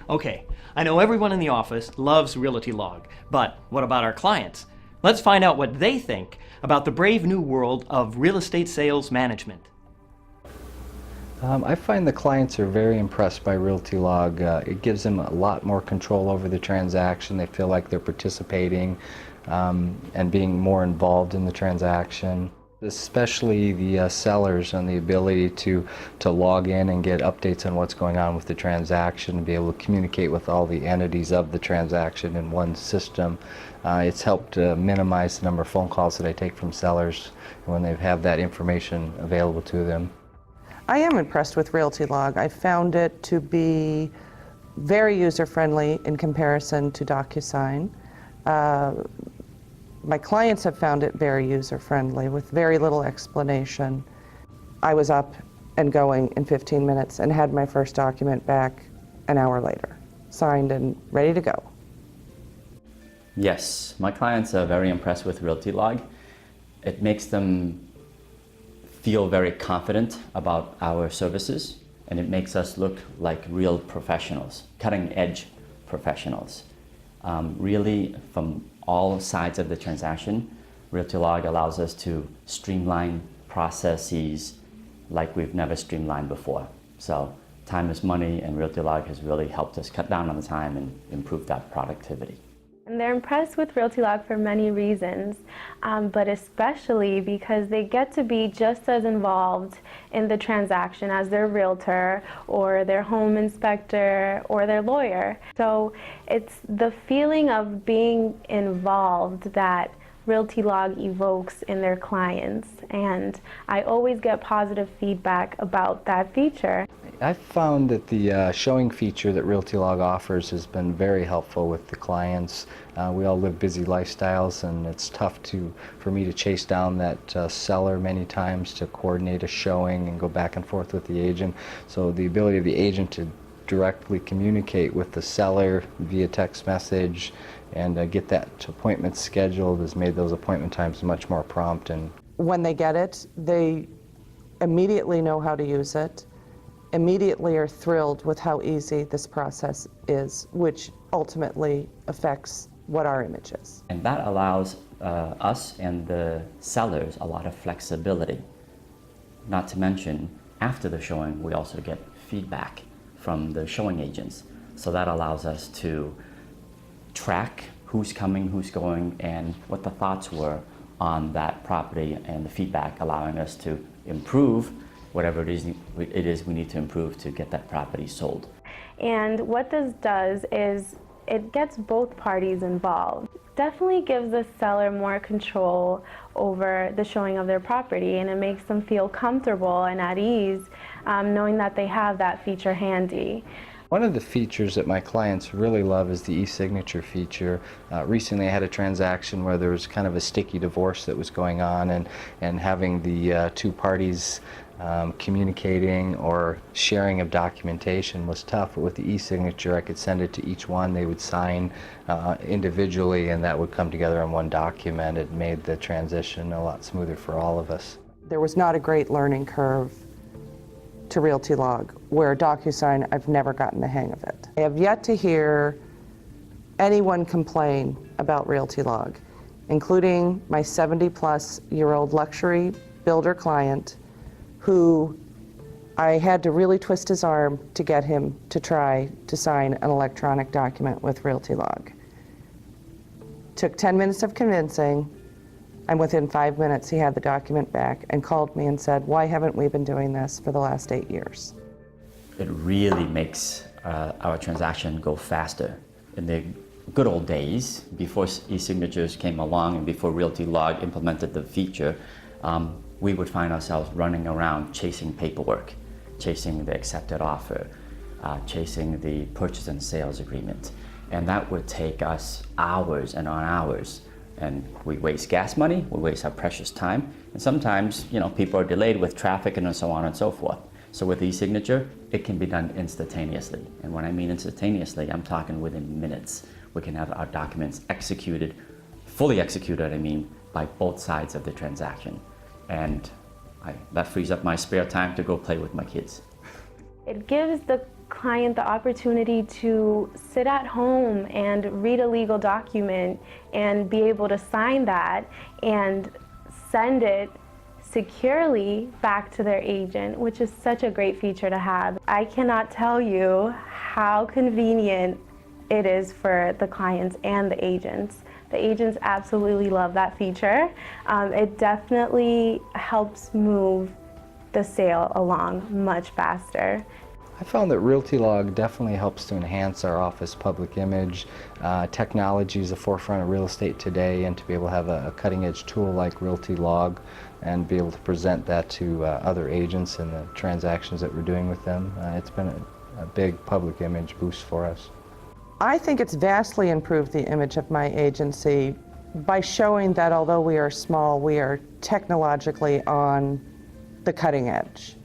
Okay, I know everyone in the office loves RealtyLog, but what about our clients? Let's find out what they think about the brave new world of real estate sales management. I find the clients are very impressed by RealtyLog. It gives them a lot more control over the transaction. They feel like they're participating and being more involved in the transaction. Especially the sellers and the ability to log in and get updates on what's going on with the transaction and be able to communicate with all the entities of the transaction in one system. It's helped minimize the number of phone calls that I take from sellers when they have that information available to them. I am impressed with RealtyLog. I found it to be very user-friendly in comparison to DocuSign. My clients have found it very user-friendly with very little explanation. I was up and going in 15 minutes and had my first document back an hour later, signed and ready to go. Yes, my clients are very impressed with RealtyLog. It makes them feel very confident about our services, and it makes us look like real professionals, cutting-edge professionals. Really, from all sides of the transaction, RealtyLog allows us to streamline processes like we've never streamlined before. So time is money, and RealtyLog has really helped us cut down on the time and improve that productivity. And they're impressed with RealtyLog for many reasons, but especially because they get to be just as involved in the transaction as their realtor or their home inspector or their lawyer. So it's the feeling of being involved that RealtyLog evokes in their clients, and I always get positive feedback about that feature. I've found that the showing feature that RealtyLog offers has been very helpful with the clients. We all live busy lifestyles, and it's tough for me to chase down that seller many times to coordinate a showing and go back and forth with the agent. So the ability of the agent to directly communicate with the seller via text message and get that appointment scheduled has made those appointment times much more prompt. And when they get it, they immediately know how to use it, immediately are thrilled with how easy this process is, which ultimately affects what our image is. And that allows us and the sellers a lot of flexibility. Not to mention, after the showing, we also get feedback from the showing agents. So that allows us to track who's coming, who's going, and what the thoughts were on that property, and the feedback allowing us to improve whatever it is we need to improve to get that property sold. And what this does is it gets both parties involved. Definitely gives the seller more control over the showing of their property, and it makes them feel comfortable and at ease knowing that they have that feature handy. One of the features that my clients really love is the e-signature feature. Recently I had a transaction where there was kind of a sticky divorce that was going on, and having the two parties communicating or sharing of documentation was tough. But with the e-signature, I could send it to each one. They would sign individually, and that would come together in one document. It made the transition a lot smoother for all of us. There was not a great learning curve to RealtyLog, where DocuSign, I've never gotten the hang of it. I have yet to hear anyone complain about RealtyLog, including my 70-plus-year-old luxury builder client, who I had to really twist his arm to get him to try to sign an electronic document with RealtyLog. Took 10 minutes of convincing, and within 5 minutes he had the document back and called me and said, "Why haven't we been doing this for the last 8 years?" It really makes our transaction go faster. In the good old days, before e-signatures came along and before RealtyLog implemented the feature, we would find ourselves running around chasing paperwork, chasing the accepted offer, chasing the purchase and sales agreement. And that would take us hours and on hours. And we waste gas money, we waste our precious time, and sometimes, people are delayed with traffic and so on and so forth. So with e-signature, it can be done instantaneously. And when I mean instantaneously, I'm talking within minutes. We can have our documents executed, fully executed, by both sides of the transaction. And that frees up my spare time to go play with my kids. It gives the client the opportunity to sit at home and read a legal document and be able to sign that and send it securely back to their agent, which is such a great feature to have. I cannot tell you how convenient it is for the clients and the agents. The agents absolutely love that feature. It definitely helps move the sale along much faster. I found that RealtyLog definitely helps to enhance our office public image. Technology is the forefront of real estate today, and to be able to have a cutting-edge tool like RealtyLog and be able to present that to other agents and the transactions that we're doing with them, it's been a big public image boost for us. I think it's vastly improved the image of my agency by showing that although we are small, we are technologically on the cutting edge.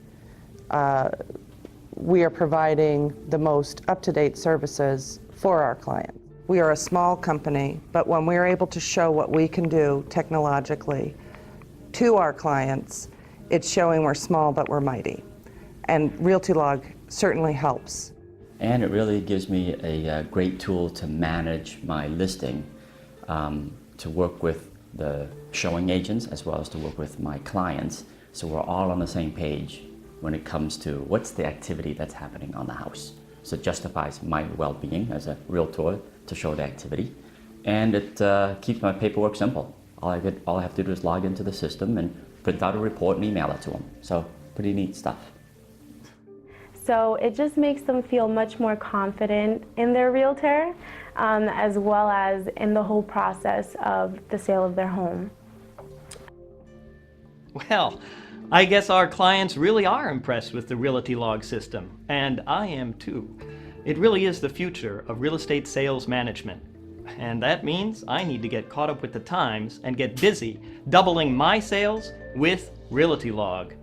We are providing the most up-to-date services for our clients. We are a small company, but when we are able to show what we can do technologically to our clients, it's showing we're small but we're mighty. And RealtyLog certainly helps. And it really gives me a great tool to manage my listing, to work with the showing agents as well as to work with my clients, so we're all on the same page when it comes to what's the activity that's happening on the house. So it justifies my well-being as a realtor to show the activity, and it keeps my paperwork simple. All I have to do is log into the system and print out a report and email it to them. So pretty neat stuff. So it just makes them feel much more confident in their realtor, as well as in the whole process of the sale of their home. Well, I guess our clients really are impressed with the RealtyLog system, and I am too. It really is the future of real estate sales management. And that means I need to get caught up with the times and get busy doubling my sales with RealtyLog.